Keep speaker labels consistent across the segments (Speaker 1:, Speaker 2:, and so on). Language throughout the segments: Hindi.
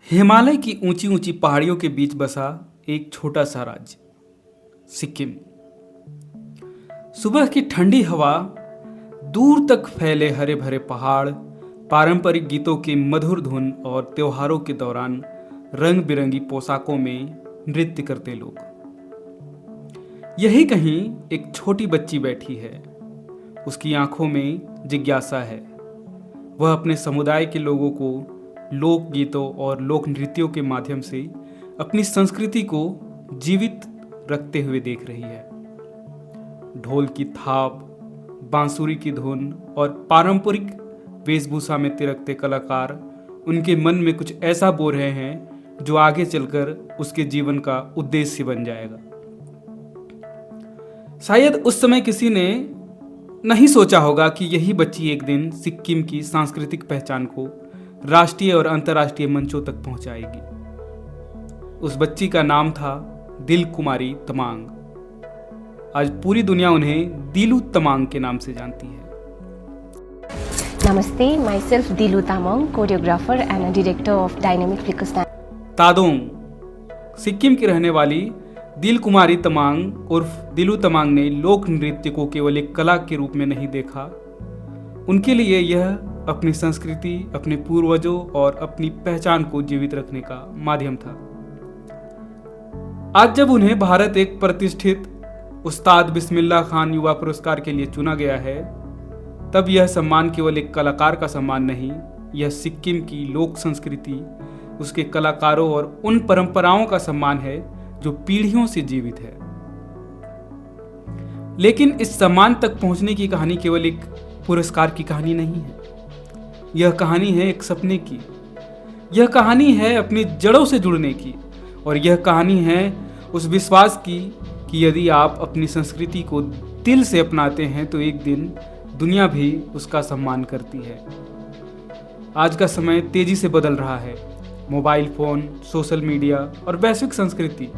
Speaker 1: हिमालय की ऊंची ऊंची पहाड़ियों के बीच बसा एक छोटा सा राज्य सिक्किम। सुबह की ठंडी हवा, दूर तक फैले हरे भरे पहाड़, पारंपरिक गीतों की मधुर धुन और त्योहारों के दौरान रंग बिरंगी पोशाकों में नृत्य करते लोग। यही कहीं एक छोटी बच्ची बैठी है। उसकी आंखों में जिज्ञासा है। वह अपने समुदाय के लोगों को लोक गीतों और लोक नृत्यों के माध्यम से अपनी संस्कृति को जीवित रखते हुए देख रही है। ढोल की थाप, बांसुरी की धुन और पारंपरिक वेशभूषा में तिरकते कलाकार उनके मन में कुछ ऐसा बो रहे हैं जो आगे चलकर उसके जीवन का उद्देश्य बन जाएगा। शायद उस समय किसी ने नहीं सोचा होगा कि यही बच्ची एक दिन सिक्किम की सांस्कृतिक पहचान को राष्ट्रीय और अंतर्राष्ट्रीय मंचों तक पहुंचाएगी। उस बच्ची का नाम था दिल कुमारी तमांग। आज पूरी दुनिया उन्हें दिलु तमांग के नाम से जानती है।
Speaker 2: Namaste, myself Dilu Tamang, choreographer and a director of Dynamic Flickers Dance.
Speaker 1: तादोंग Sikkim की रहने वाली दिल कुमारी तमांग उर्फ दिलु तमांग ने लोक नृत्य को केवल एक कला के रूप में नहीं देखा। उनके लिए यह अपनी संस्कृति, अपने पूर्वजों और अपनी पहचान को जीवित रखने का माध्यम था। आज जब उन्हें भारत एक प्रतिष्ठित उस्ताद बिस्मिल्लाह खान युवा पुरस्कार के लिए चुना गया है, तब यह सम्मान केवल एक कलाकार का सम्मान नहीं, यह सिक्किम की लोक संस्कृति, उसके कलाकारों और उन परंपराओं का सम्मान है जो पीढ़ियों से जीवित है। लेकिन इस सम्मान तक पहुंचने की कहानी केवल एक पुरस्कार की कहानी नहीं है। यह कहानी है एक सपने की। यह कहानी है अपनी जड़ों से जुड़ने की। और यह कहानी है उस विश्वास की कि यदि आप अपनी संस्कृति को दिल से अपनाते हैं तो एक दिन दुनिया भी उसका सम्मान करती है। आज का समय तेजी से बदल रहा है। मोबाइल फोन, सोशल मीडिया और वैश्विक संस्कृति,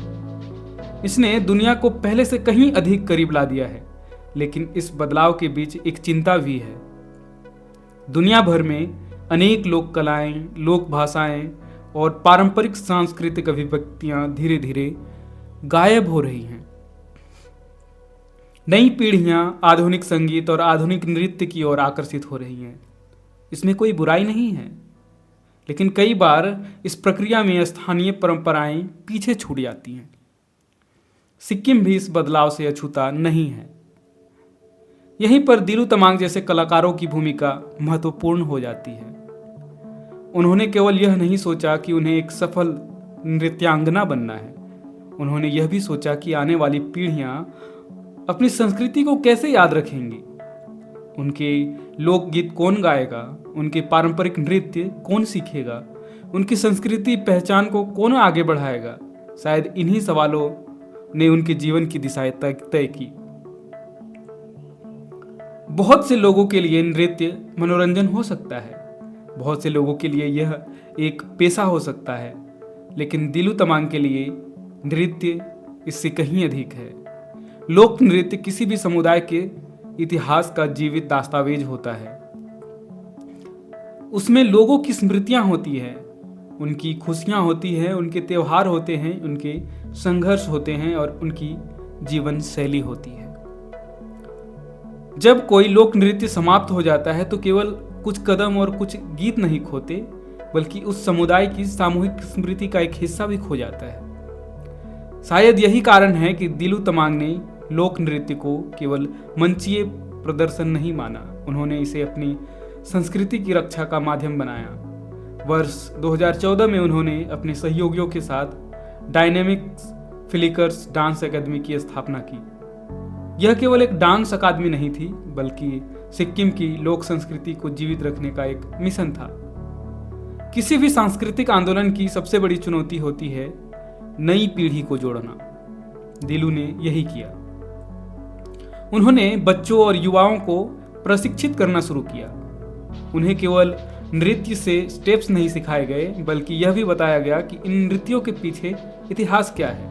Speaker 1: इसने दुनिया को पहले से कहीं अधिक करीब ला दिया है। लेकिन इस बदलाव के बीच एक चिंता भी है। दुनिया भर में अनेक लोक कलाएं, लोक भाषाएं और पारंपरिक सांस्कृतिक अभिव्यक्तियां धीरे धीरे गायब हो रही हैं। नई पीढ़ियां आधुनिक संगीत और आधुनिक नृत्य की ओर आकर्षित हो रही हैं। इसमें कोई बुराई नहीं है, लेकिन कई बार इस प्रक्रिया में स्थानीय परंपराएं पीछे छूट जाती हैं। सिक्किम भी इस बदलाव से अछूता नहीं है। यहीं पर दिलु तमांग जैसे कलाकारों की भूमिका महत्वपूर्ण हो जाती है। उन्होंने केवल यह नहीं सोचा कि उन्हें एक सफल नृत्यांगना बनना है, उन्होंने यह भी सोचा कि आने वाली पीढ़ियां अपनी संस्कृति को कैसे याद रखेंगी। उनके लोकगीत कौन गाएगा, उनके पारंपरिक नृत्य कौन सीखेगा, उनकी संस्कृति पहचान को कौन आगे बढ़ाएगा। शायद इन्हीं सवालों ने उनके जीवन की दिशाएं तय की। बहुत से लोगों के लिए नृत्य मनोरंजन हो सकता है, बहुत से लोगों के लिए यह एक पेशा हो सकता है, लेकिन दिलु तमांग के लिए नृत्य इससे कहीं अधिक है। लोक नृत्य किसी भी समुदाय के इतिहास का जीवित दस्तावेज होता है। उसमें लोगों की स्मृतियां होती हैं, उनकी खुशियां होती हैं, उनके त्योहार होते हैं, उनके संघर्ष होते हैं और उनकी जीवन शैली होती है। जब कोई लोक नृत्य समाप्त हो जाता है तो केवल कुछ कदम और कुछ गीत नहीं खोते, बल्कि उस समुदाय की सामूहिक स्मृति का एक हिस्सा भी खो जाता है। शायद यही कारण है कि दिलु तमांग ने लोक नृत्य को केवल मंचीय प्रदर्शन नहीं माना, उन्होंने इसे अपनी संस्कृति की रक्षा का माध्यम बनाया। वर्ष 2014 में उन्होंने अपने सहयोगियों के साथ डायनेमिक फ्लिकर्स डांस अकादमी की स्थापना की। यह केवल एक डांस अकादमी नहीं थी, बल्कि सिक्किम की लोक संस्कृति को जीवित रखने का एक मिशन था। किसी भी सांस्कृतिक आंदोलन की सबसे बड़ी चुनौती होती है नई पीढ़ी को जोड़ना। दिलु ने यही किया। उन्होंने बच्चों और युवाओं को प्रशिक्षित करना शुरू किया। उन्हें केवल नृत्य से स्टेप्स नहीं सिखाए गए, बल्कि यह भी बताया गया कि इन नृत्यों के पीछे इतिहास क्या है,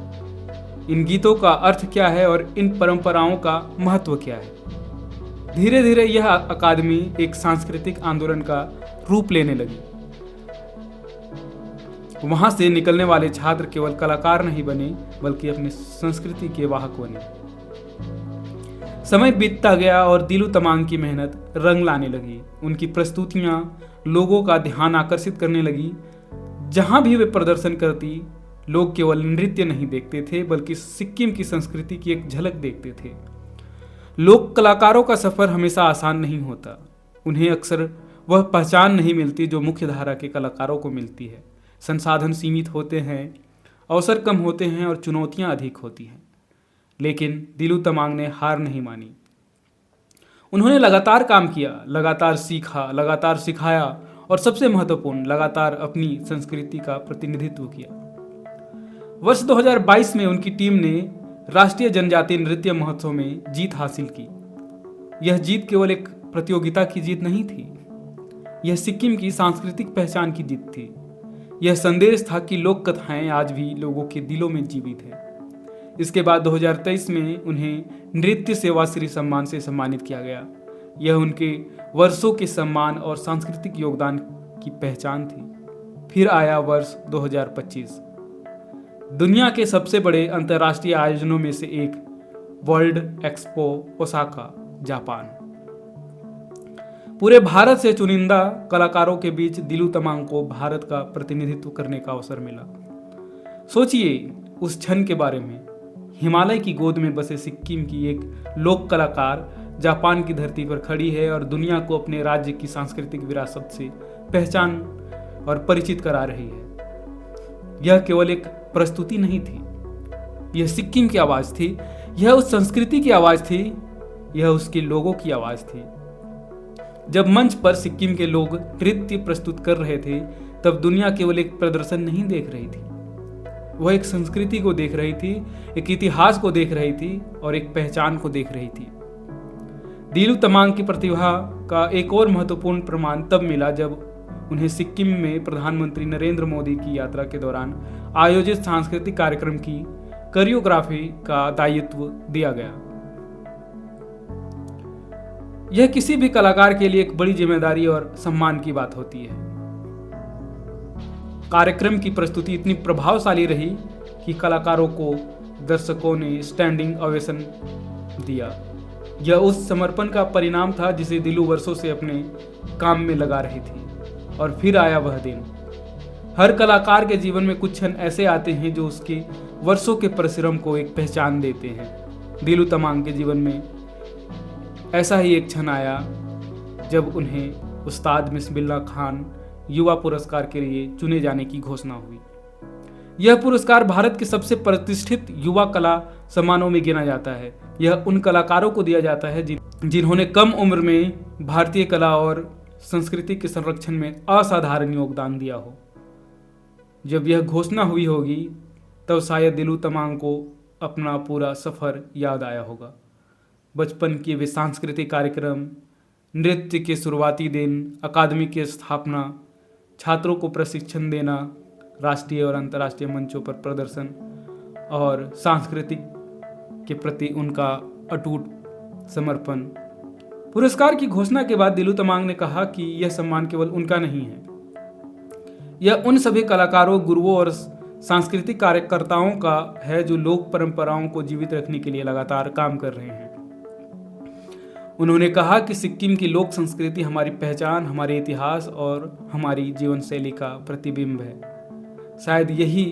Speaker 1: इन गीतों का अर्थ क्या है और इन परंपराओं का महत्व क्या है। धीरे धीरे यह अकादमी एक सांस्कृतिक आंदोलन का रूप लेने लगी। वहां से निकलने वाले छात्र केवल कलाकार नहीं बने बल्कि अपनी संस्कृति के वाहक बने। समय बीतता गया और दिलू तमांग की मेहनत रंग लाने लगी। उनकी प्रस्तुतियां लोगों का ध्यान आकर्षित करने लगी। जहां भी वे प्रदर्शन करती, लोग केवल नृत्य नहीं देखते थे बल्कि सिक्किम की संस्कृति की एक झलक देखते थे। लोक कलाकारों का सफर हमेशा आसान नहीं होता। उन्हें अक्सर वह पहचान नहीं मिलती जो मुख्य धारा के कलाकारों को मिलती है। संसाधन सीमित होते हैं, अवसर कम होते हैं और चुनौतियां अधिक होती हैं। लेकिन दिलू तमांग ने हार नहीं मानी। उन्होंने लगातार काम किया, लगातार सीखा, लगातार सिखाया और सबसे महत्वपूर्ण, लगातार अपनी संस्कृति का प्रतिनिधित्व किया। वर्ष 2022 में उनकी टीम ने राष्ट्रीय जनजातीय नृत्य महोत्सव में जीत हासिल की। यह जीत केवल एक प्रतियोगिता की जीत नहीं थी, यह सिक्किम की सांस्कृतिक पहचान की जीत थी। यह संदेश था कि लोक कथाएं आज भी लोगों के दिलों में जीवित है। इसके बाद 2023 में उन्हें नृत्य सेवा श्री सम्मान से सम्मानित किया गया। यह उनके वर्षों के सम्मान और सांस्कृतिक योगदान की पहचान थी। फिर आया वर्ष 2025, दुनिया के सबसे बड़े अंतर्राष्ट्रीय आयोजनों में से एक, वर्ल्ड एक्सपो ओसाका, जापान। पूरे भारत से चुनिंदा कलाकारों के बीच दिलू तमांग को भारत का प्रतिनिधित्व करने का अवसर मिला। सोचिए उस क्षण के बारे में। हिमालय की गोद में बसे सिक्किम की एक लोक कलाकार जापान की धरती पर खड़ी है और दुनिया को अपने राज्य की सांस्कृतिक विरासत से पहचान और परिचित करा रही है। यह केवल एक प्रस्तुति नहीं थी, यह सिक्किम की आवाज थी, यह उस संस्कृति की आवाज थी, यह उसके लोगों की आवाज थी। जब मंच पर सिक्किम के लोग नृत्य प्रस्तुत कर रहे थे, तब दुनिया केवल एक प्रदर्शन नहीं देख रही थी, वह एक संस्कृति को देख रही थी, एक इतिहास को देख रही थी और एक पहचान को देख रही थी। दिलू तमांग की प्रतिभा का एक और महत्वपूर्ण प्रमाण तब मिला जब उन्हें सिक्किम में प्रधानमंत्री नरेंद्र मोदी की यात्रा के दौरान आयोजित सांस्कृतिक कार्यक्रम की कोरियोग्राफी का दायित्व दिया गया। यह किसी भी कलाकार के लिए एक बड़ी जिम्मेदारी और सम्मान की बात होती है। कार्यक्रम की प्रस्तुति इतनी प्रभावशाली रही कि कलाकारों को दर्शकों ने स्टैंडिंग ओवेशन दिया। यह उस समर्पण का परिणाम था जिसे दिलू वर्षों से अपने काम में लगा रही थी। और फिर आया वह दिन। हर कलाकार के जीवन में कुछ क्षण ऐसे आते हैं जो उसके वर्षों के परिश्रम को एक पहचान देते हैं। दिलू तमांग के जीवन में ऐसा ही एक क्षण आया जब उन्हें उस्ताद बिस्मिल्लाह खान युवा पुरस्कार के लिए चुने जाने की घोषणा हुई। यह पुरस्कार भारत के सबसे प्रतिष्ठित युवा कला सम्मानों में गिना जाता है। यह उन कलाकारों को दिया जाता है जिन्होंने कम उम्र में भारतीय कला और संस्कृति के संरक्षण में असाधारण योगदान दिया हो। जब यह घोषणा हुई होगी तब शायद दिलू तमांग को अपना पूरा सफर याद आया होगा। बचपन के वे सांस्कृतिक कार्यक्रम, नृत्य के शुरुआती दिन, अकादमी की स्थापना, छात्रों को प्रशिक्षण देना, राष्ट्रीय और अंतर्राष्ट्रीय मंचों पर प्रदर्शन और सांस्कृतिक के प्रति उनका अटूट समर्पण। पुरस्कार की घोषणा के बाद दिलू तमांग ने कहा कि यह सम्मान केवल उनका नहीं है, यह उन सभी कलाकारों, गुरुओं और सांस्कृतिक कार्यकर्ताओं का है जो लोक परंपराओं को जीवित रखने के लिए लगातार काम कर रहे हैं। उन्होंने कहा कि सिक्किम की लोक संस्कृति हमारी पहचान, हमारे इतिहास और हमारी जीवन शैली का प्रतिबिंब है। शायद यही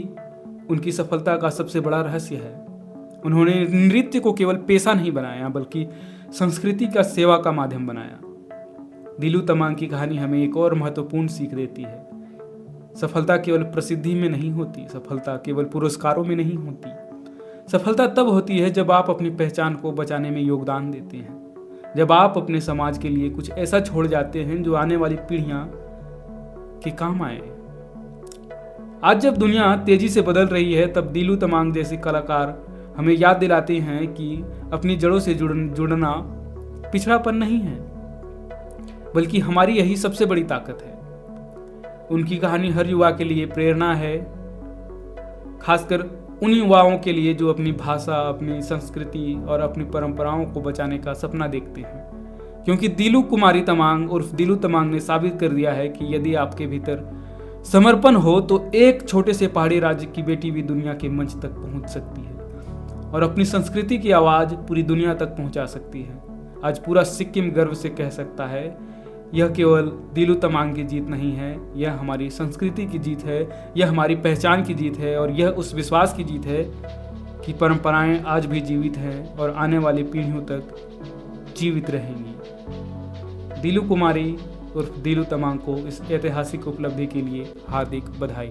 Speaker 1: उनकी सफलता का सबसे बड़ा रहस्य है। उन्होंने नृत्य को केवल पेशा नहीं बनाया बल्कि संस्कृति का सेवा का माध्यम बनाया। दिलू तमांग की कहानी हमें एक और महत्वपूर्ण सीख देती है। सफलता केवल प्रसिद्धि में नहीं होती, सफलता केवल पुरस्कारों में नहीं होती। सफलता तब होती है जब आप अपनी पहचान को बचाने में योगदान देते हैं, जब आप अपने समाज के लिए कुछ ऐसा छोड़ जाते हैं जो आने वाली पीढ़ियां के काम आए। आज जब दुनिया तेजी से बदल रही है तब दिलू तमांग जैसे कलाकार हमें याद दिलाते हैं कि अपनी जड़ों से जुड़ना पिछड़ापन नहीं है बल्कि हमारी यही सबसे बड़ी ताकत है। उनकी कहानी हर युवा के लिए प्रेरणा है, खासकर उन युवाओं के लिए जो अपनी भाषा, अपनी संस्कृति और अपनी परंपराओं को बचाने का सपना देखते हैं। क्योंकि दिलू कुमारी तमांग उर्फ दिलू तमांग ने साबित कर दिया है कि यदि आपके भीतर समर्पण हो तो एक छोटे से पहाड़ी राज्य की बेटी भी दुनिया के मंच तक पहुंच सकती है और अपनी संस्कृति की आवाज़ पूरी दुनिया तक पहुंचा सकती है। आज पूरा सिक्किम गर्व से कह सकता है, यह केवल दिलु तमांग की जीत नहीं है, यह हमारी संस्कृति की जीत है, यह हमारी पहचान की जीत है और यह उस विश्वास की जीत है कि परंपराएं आज भी जीवित हैं और आने वाली पीढ़ियों तक जीवित रहेंगी। दिलु कुमारी उर्फ दिलु तमांग को इस ऐतिहासिक उपलब्धि के लिए हार्दिक बधाई।